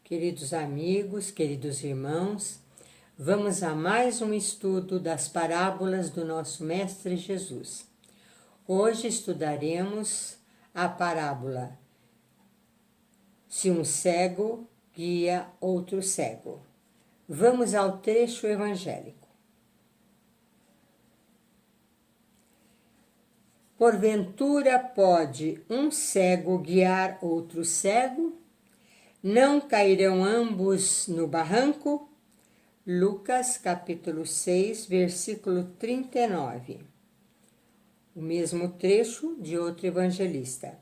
Queridos amigos, queridos irmãos, vamos a mais um estudo das parábolas do nosso Mestre Jesus. Hoje estudaremos a parábola Se um cego guia outro cego. Vamos ao trecho evangélico. Porventura pode um cego guiar outro cego? Não cairão ambos no barranco? Lucas capítulo 6, versículo 39. O mesmo trecho de outro evangelista.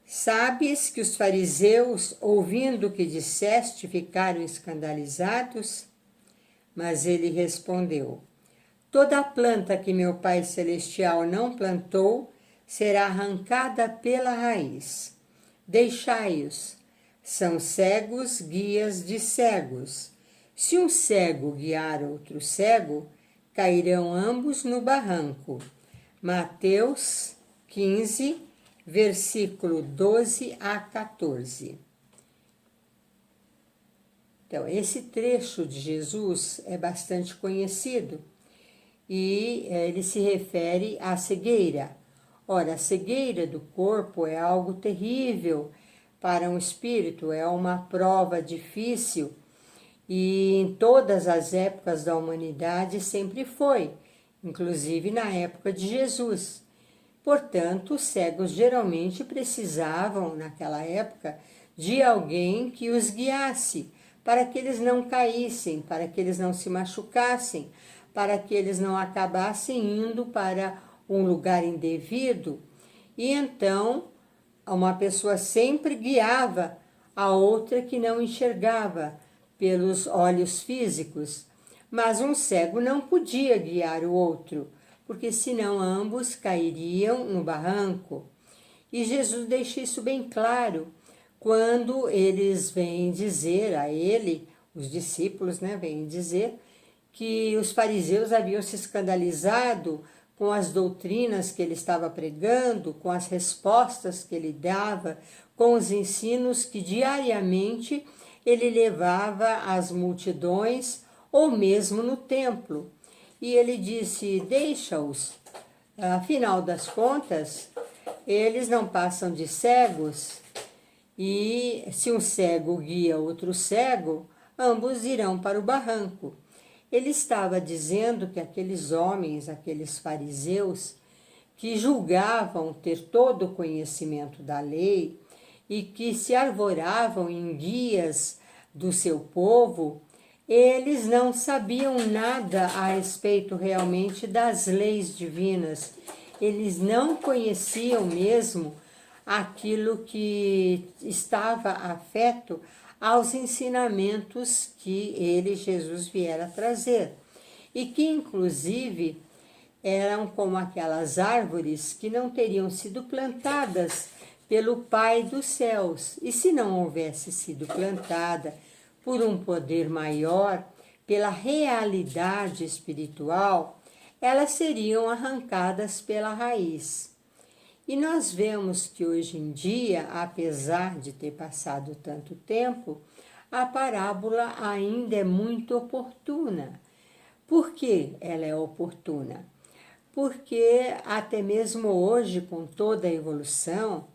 Sabes que os fariseus, ouvindo o que disseste, ficaram escandalizados? Mas ele respondeu: toda a planta que meu Pai Celestial não plantou será arrancada pela raiz. Deixai-os. São cegos guias de cegos. Se um cego guiar outro cego, cairão ambos no barranco. Mateus 15, versículo 12 a 14. Então, esse trecho de Jesus é bastante conhecido e ele se refere à cegueira. Ora, a cegueira do corpo é algo terrível para um espírito, é uma prova difícil e em todas as épocas da humanidade sempre foi, inclusive na época de Jesus. Portanto, os cegos geralmente precisavam, naquela época, de alguém que os guiasse, para que eles não caíssem, para que eles não se machucassem, para que eles não acabassem indo para um lugar indevido. E então, uma pessoa sempre guiava a outra que não enxergava pelos olhos físicos, mas um cego não podia guiar o outro, porque senão ambos cairiam no barranco. E Jesus deixa isso bem claro quando eles vêm dizer a ele, os discípulos, vêm dizer que os fariseus haviam se escandalizado com as doutrinas que ele estava pregando, com as respostas que ele dava, com os ensinos que diariamente ele levava às multidões ou mesmo no templo. E ele disse: deixa-os, afinal das contas, eles não passam de cegos, e se um cego guia outro cego, ambos irão para o barranco. Ele estava dizendo que aqueles homens, aqueles fariseus, que julgavam ter todo o conhecimento da lei e que se arvoravam em guias do seu povo, eles não sabiam nada a respeito realmente das leis divinas. Eles não conheciam mesmo aquilo que estava afeto aos ensinamentos que ele, Jesus, viera trazer. E que, inclusive, eram como aquelas árvores que não teriam sido plantadas pelo Pai dos céus. E se não houvesse sido plantada por um poder maior, pela realidade espiritual, elas seriam arrancadas pela raiz. E nós vemos que hoje em dia, apesar de ter passado tanto tempo, a parábola ainda é muito oportuna. Por que ela é oportuna? Porque até mesmo hoje, com toda a evolução,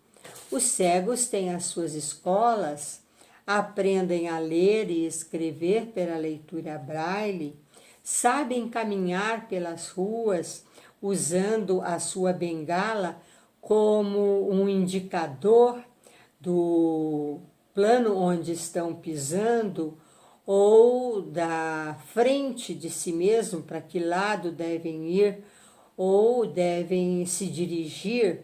os cegos têm as suas escolas, aprendem a ler e escrever pela leitura braille, sabem caminhar pelas ruas usando a sua bengala como um indicador do plano onde estão pisando ou da frente de si mesmo, para que lado devem ir ou devem se dirigir.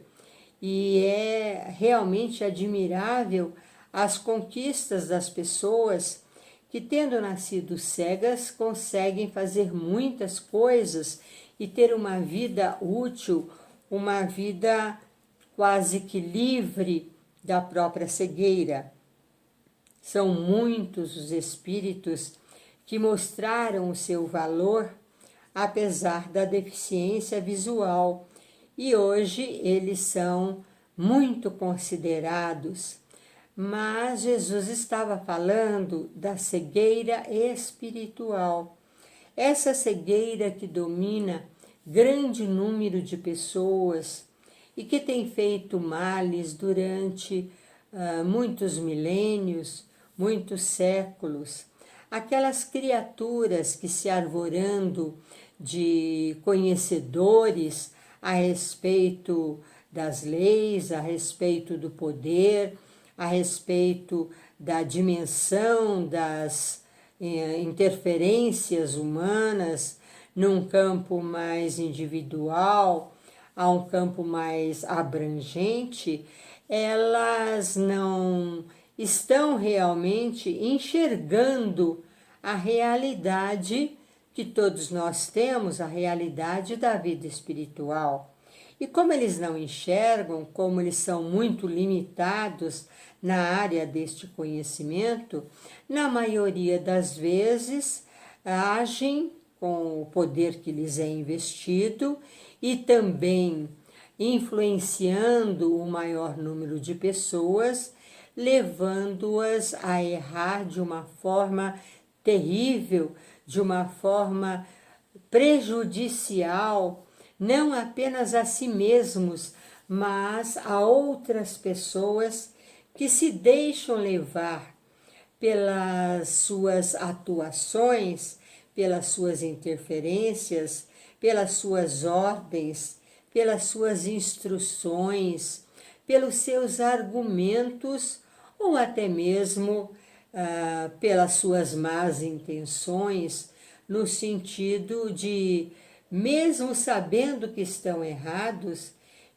E é realmente admirável as conquistas das pessoas que, tendo nascido cegas, conseguem fazer muitas coisas e ter uma vida útil, uma vida quase que livre da própria cegueira. São muitos os espíritos que mostraram o seu valor, apesar da deficiência visual, e hoje eles são muito considerados. mas Jesus estava falando da cegueira espiritual. Essa cegueira que domina grande número de pessoas e que tem feito males durante muitos milênios, muitos séculos. Aquelas criaturas que se arvorando de conhecedores a respeito das leis, a respeito do poder, a respeito da dimensão das interferências humanas num campo mais individual, a um campo mais abrangente, elas não estão realmente enxergando a realidade que todos nós temos, a realidade da vida espiritual. E como eles não enxergam, como eles são muito limitados na área deste conhecimento, na maioria das vezes agem com o poder que lhes é investido e também influenciando o maior número de pessoas, levando-as a errar de uma forma terrível, de uma forma prejudicial, não apenas a si mesmos, mas a outras pessoas que se deixam levar pelas suas atuações, pelas suas interferências, pelas suas ordens, pelas suas instruções, pelos seus argumentos ou até mesmo pelas suas más intenções, no sentido de, mesmo sabendo que estão errados,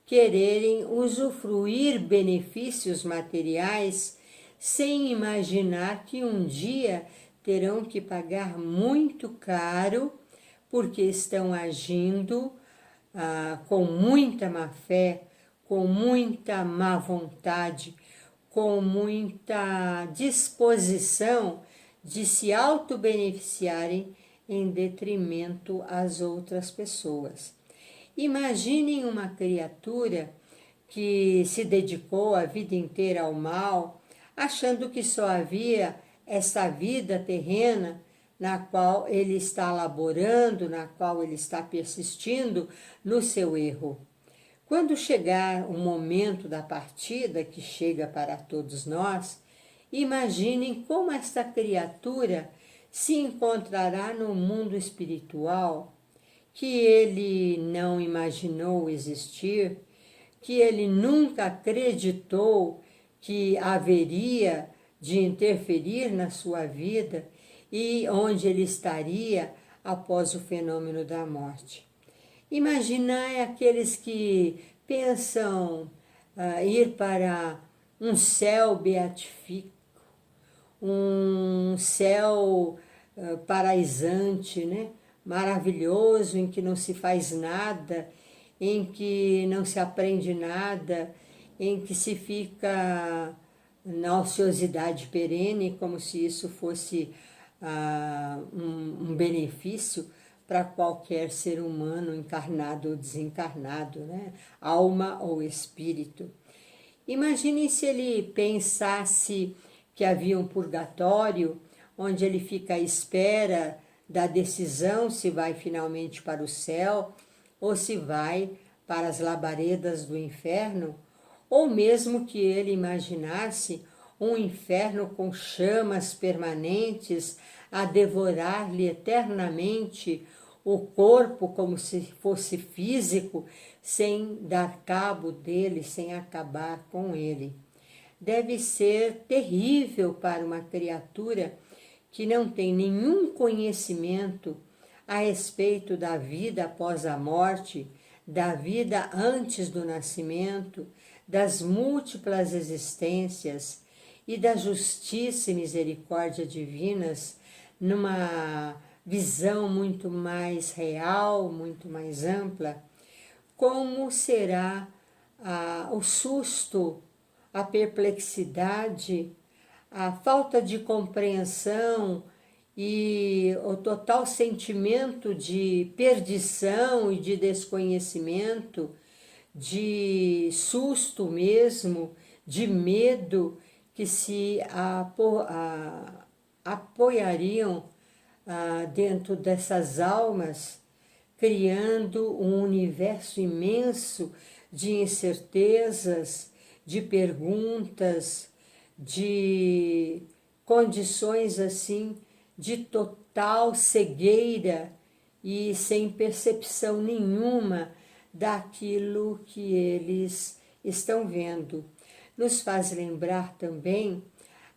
quererem usufruir benefícios materiais sem imaginar que um dia terão que pagar muito caro porque estão agindo com muita má fé, com muita má vontade, com muita disposição de se auto-beneficiarem em detrimento às outras pessoas. Imaginem uma criatura que se dedicou a vida inteira ao mal, achando que só havia essa vida terrena na qual ele está laborando, na qual ele está persistindo no seu erro. Quando chegar o momento da partida, que chega para todos nós, imaginem como esta criatura se encontrará no mundo espiritual, que ele não imaginou existir, que ele nunca acreditou que haveria de interferir na sua vida e onde ele estaria após o fenômeno da morte. Imaginai aqueles que pensam ir para um céu beatífico, um céu paraisante, né? Maravilhoso, em que não se faz nada, em que não se aprende nada, em que se fica na ociosidade perene, como se isso fosse um benefício para qualquer ser humano, encarnado ou desencarnado, né? Alma ou espírito. Imaginem se ele pensasse que havia um purgatório, onde ele fica à espera da decisão se vai finalmente para o céu ou se vai para as labaredas do inferno, ou mesmo que ele imaginasse um inferno com chamas permanentes a devorar-lhe eternamente o corpo como se fosse físico, sem dar cabo dele, sem acabar com ele. Deve ser terrível para uma criatura que não tem nenhum conhecimento a respeito da vida após a morte, da vida antes do nascimento, das múltiplas existências e da justiça e misericórdia divinas numa visão muito mais real, muito mais ampla. Como será o susto, a perplexidade, a falta de compreensão e o total sentimento de perdição e de desconhecimento, de susto mesmo, de medo que se apoiariam dentro dessas almas, criando um universo imenso de incertezas, de perguntas, de condições assim de total cegueira e sem percepção nenhuma daquilo que eles estão vendo. Nos faz lembrar também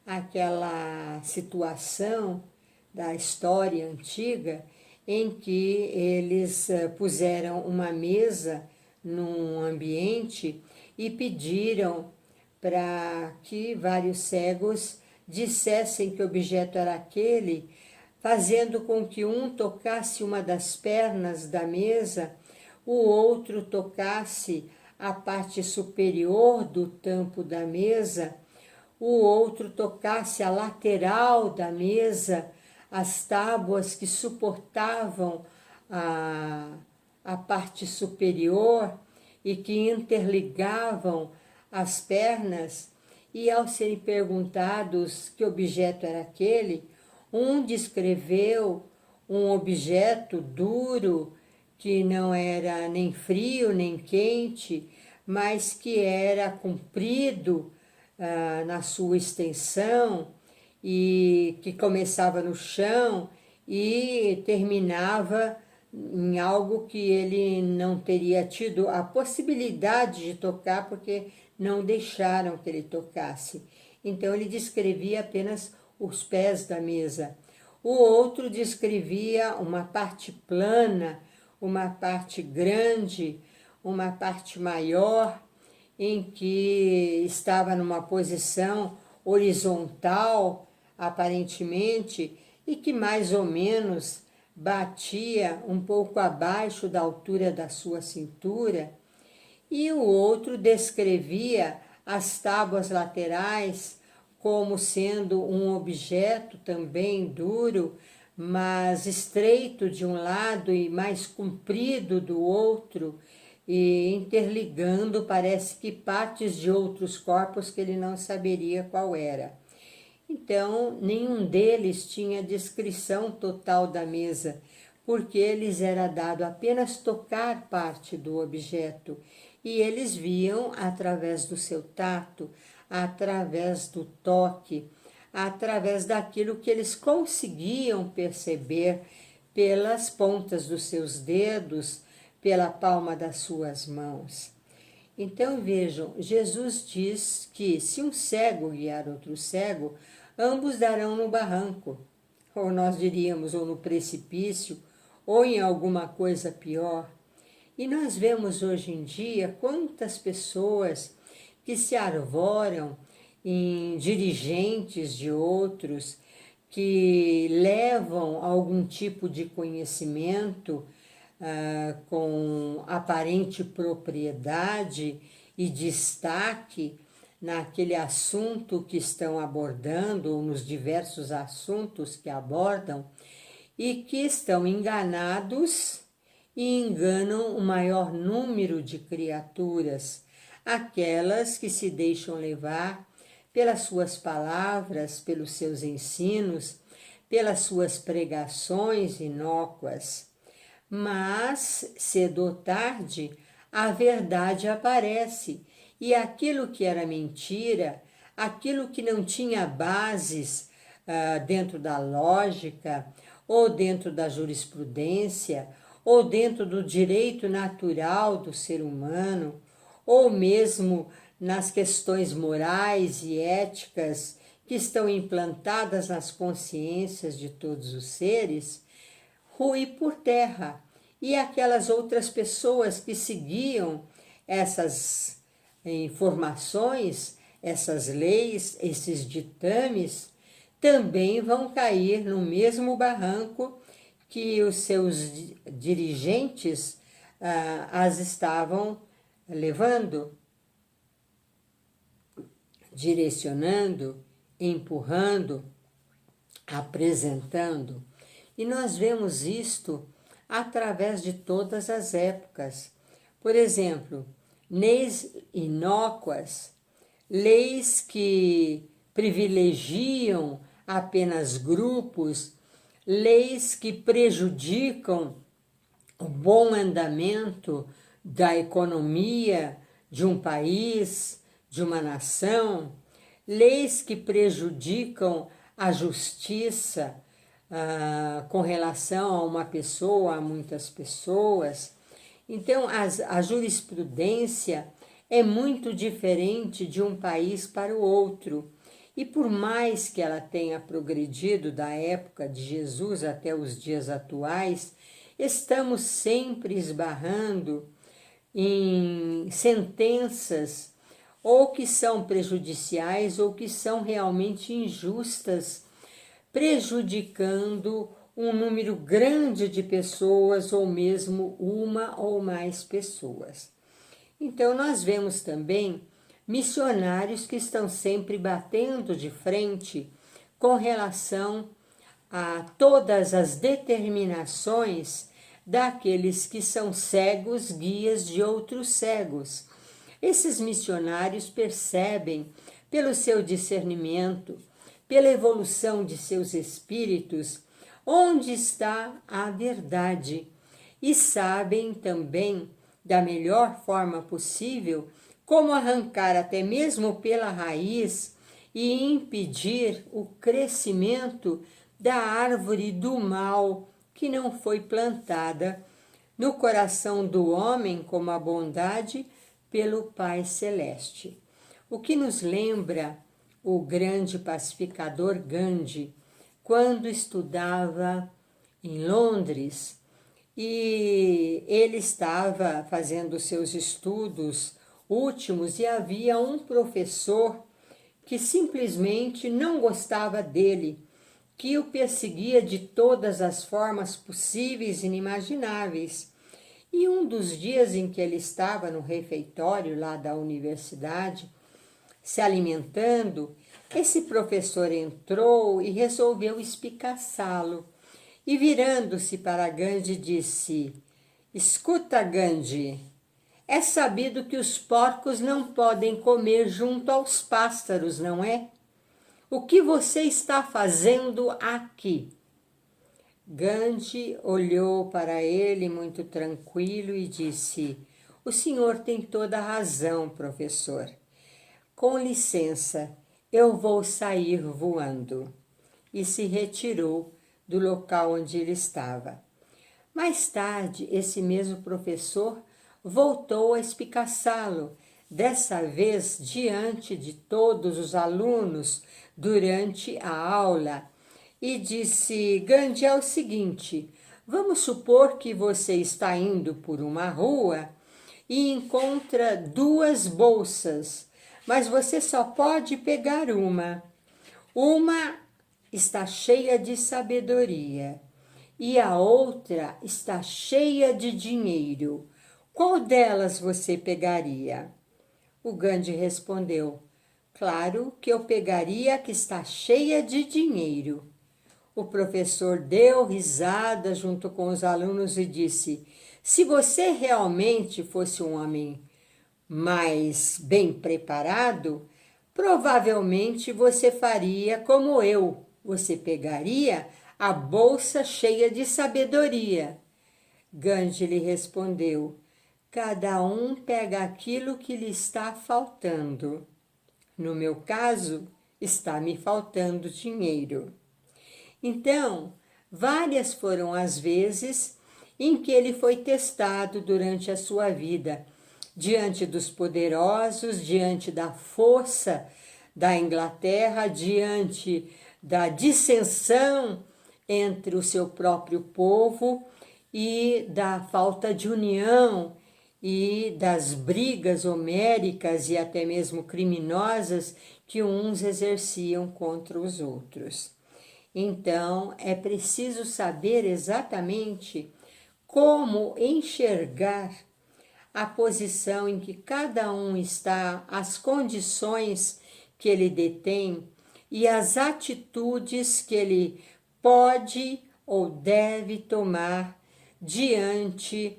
aquela situação da história antiga em que eles puseram uma mesa num ambiente e pediram para que vários cegos dissessem que objeto era aquele, fazendo com que um tocasse uma das pernas da mesa, o outro tocasse a parte superior do tampo da mesa, o outro tocasse a lateral da mesa, as tábuas que suportavam a parte superior e que interligavam as pernas, e ao serem perguntados que objeto era aquele, um descreveu um objeto duro que não era nem frio nem quente, mas que era comprido na sua extensão e que começava no chão e terminava em algo que ele não teria tido a possibilidade de tocar porque não deixaram que ele tocasse. Então ele descrevia apenas os pés da mesa. O outro descrevia uma parte plana, uma parte grande, uma parte maior, em que estava numa posição horizontal, aparentemente, e que mais ou menos batia um pouco abaixo da altura da sua cintura, e o outro descrevia as tábuas laterais como sendo um objeto também duro, mas estreito de um lado e mais comprido do outro, e interligando, parece que partes de outros corpos que ele não saberia qual era. Então, nenhum deles tinha descrição total da mesa, porque lhes era dado apenas tocar parte do objeto, e eles viam através do seu tato, através do toque, através daquilo que eles conseguiam perceber pelas pontas dos seus dedos, pela palma das suas mãos. Então vejam, Jesus diz que se um cego guiar outro cego, ambos darão no barranco, ou nós diríamos, ou no precipício, ou em alguma coisa pior. E nós vemos hoje em dia quantas pessoas que se arvoram em dirigentes de outros, que levam algum tipo de conhecimento com aparente propriedade e destaque naquele assunto que estão abordando, ou nos diversos assuntos que abordam, e que estão enganados e enganam o maior número de criaturas, aquelas que se deixam levar pelas suas palavras, pelos seus ensinos, pelas suas pregações inócuas. Mas, cedo ou tarde, a verdade aparece, e aquilo que era mentira, aquilo que não tinha bases dentro da lógica, ou dentro da jurisprudência, ou dentro do direito natural do ser humano, ou mesmo nas questões morais e éticas que estão implantadas nas consciências de todos os seres, rui por terra. E aquelas outras pessoas que seguiam essas informações, essas leis, esses ditames, também vão cair no mesmo barranco que os seus dirigentes as estavam levando, direcionando, empurrando, apresentando. E nós vemos isto através de todas as épocas. Por exemplo, leis inócuas, leis que privilegiam apenas grupos, leis que prejudicam o bom andamento da economia de um país, de uma nação, leis que prejudicam a justiça com relação a uma pessoa, a muitas pessoas. Então, a jurisprudência é muito diferente de um país para o outro. E por mais que ela tenha progredido da época de Jesus até os dias atuais, estamos sempre esbarrando em sentenças ou que são prejudiciais ou que são realmente injustas, prejudicando um número grande de pessoas ou mesmo uma ou mais pessoas. Então, nós vemos também missionários que estão sempre batendo de frente com relação a todas as determinações daqueles que são cegos, guias de outros cegos. Esses missionários percebem, pelo seu discernimento, pela evolução de seus espíritos, onde está a verdade e sabem também, da melhor forma possível, como arrancar até mesmo pela raiz e impedir o crescimento da árvore do mal que não foi plantada no coração do homem como a bondade pelo Pai Celeste. O que nos lembra o grande pacificador Gandhi, quando estudava em Londres, e ele estava fazendo seus estudos últimos e havia um professor que simplesmente não gostava dele, que o perseguia de todas as formas possíveis e inimagináveis. E um dos dias em que ele estava no refeitório lá da universidade, se alimentando, esse professor entrou e resolveu espicaçá-lo. E virando-se para Gandhi, disse: "Escuta, Gandhi, é sabido que os porcos não podem comer junto aos pássaros, não é? O que você está fazendo aqui?" Gandhi olhou para ele muito tranquilo e disse: "O senhor tem toda a razão, professor. Com licença, eu vou sair voando." E se retirou do local onde ele estava. Mais tarde, esse mesmo professor voltou a espicaçá-lo, dessa vez diante de todos os alunos durante a aula, e disse: "Gandhi, é o seguinte, vamos supor que você está indo por uma rua e encontra duas bolsas, mas você só pode pegar uma. Uma está cheia de sabedoria e a outra está cheia de dinheiro. Qual delas você pegaria?" O Gandhi respondeu: "Claro que eu pegaria a que está cheia de dinheiro." O professor deu risada junto com os alunos e disse: "Se você realmente fosse um homem mais bem preparado, provavelmente você faria como eu. Você pegaria a bolsa cheia de sabedoria." Gandhi lhe respondeu: "Cada um pega aquilo que lhe está faltando. No meu caso, está me faltando dinheiro." Então, várias foram as vezes em que ele foi testado durante a sua vida, diante dos poderosos, diante da força da Inglaterra, diante da dissensão entre o seu próprio povo e da falta de união e das brigas homéricas e até mesmo criminosas que uns exerciam contra os outros. Então, é preciso saber exatamente como enxergar a posição em que cada um está, as condições que ele detém e as atitudes que ele pode ou deve tomar diante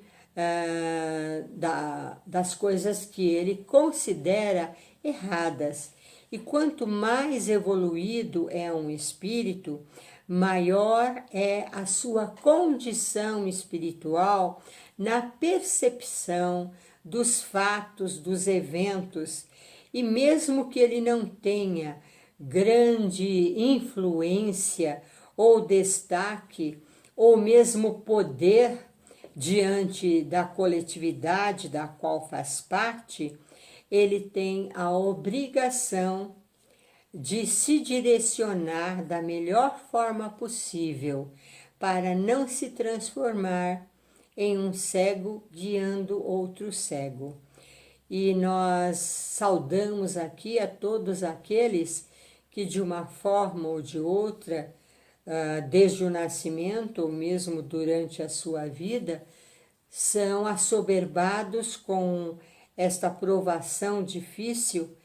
das coisas que ele considera erradas. E quanto mais evoluído é um espírito, maior é a sua condição espiritual na percepção dos fatos, dos eventos, e mesmo que ele não tenha grande influência ou destaque, ou mesmo poder diante da coletividade da qual faz parte, ele tem a obrigação de se direcionar da melhor forma possível para não se transformar em um cego guiando outro cego. E nós saudamos aqui a todos aqueles que de uma forma ou de outra, desde o nascimento ou mesmo durante a sua vida, são assoberbados com esta provação difícil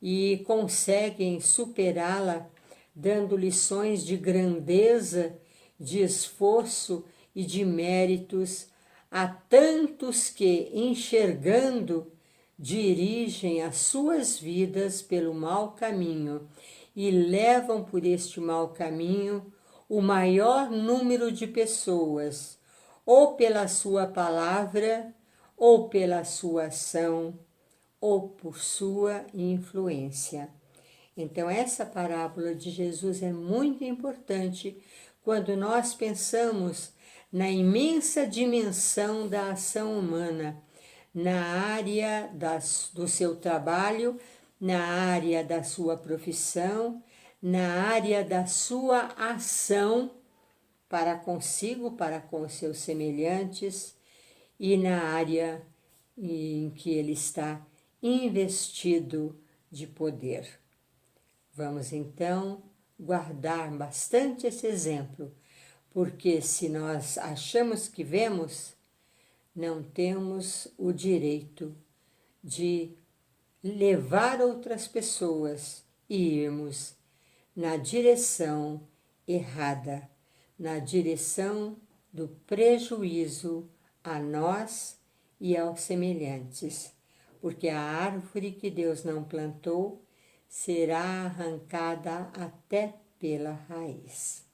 e conseguem superá-la, dando lições de grandeza, de esforço e de méritos a tantos que, enxergando, dirigem as suas vidas pelo mau caminho e levam por este mau caminho o maior número de pessoas, ou pela sua palavra, ou pela sua ação, ou por sua influência. Então, essa parábola de Jesus é muito importante quando nós pensamos na imensa dimensão da ação humana, na área do seu trabalho, na área da sua profissão, na área da sua ação para consigo, para com os seus semelhantes, e na área em que ele está investido de poder. Vamos então guardar bastante esse exemplo, porque se nós achamos que vemos, não temos o direito de levar outras pessoas e irmos na direção errada, na direção do prejuízo a nós e aos semelhantes, porque a árvore que Deus não plantou será arrancada até pela raiz.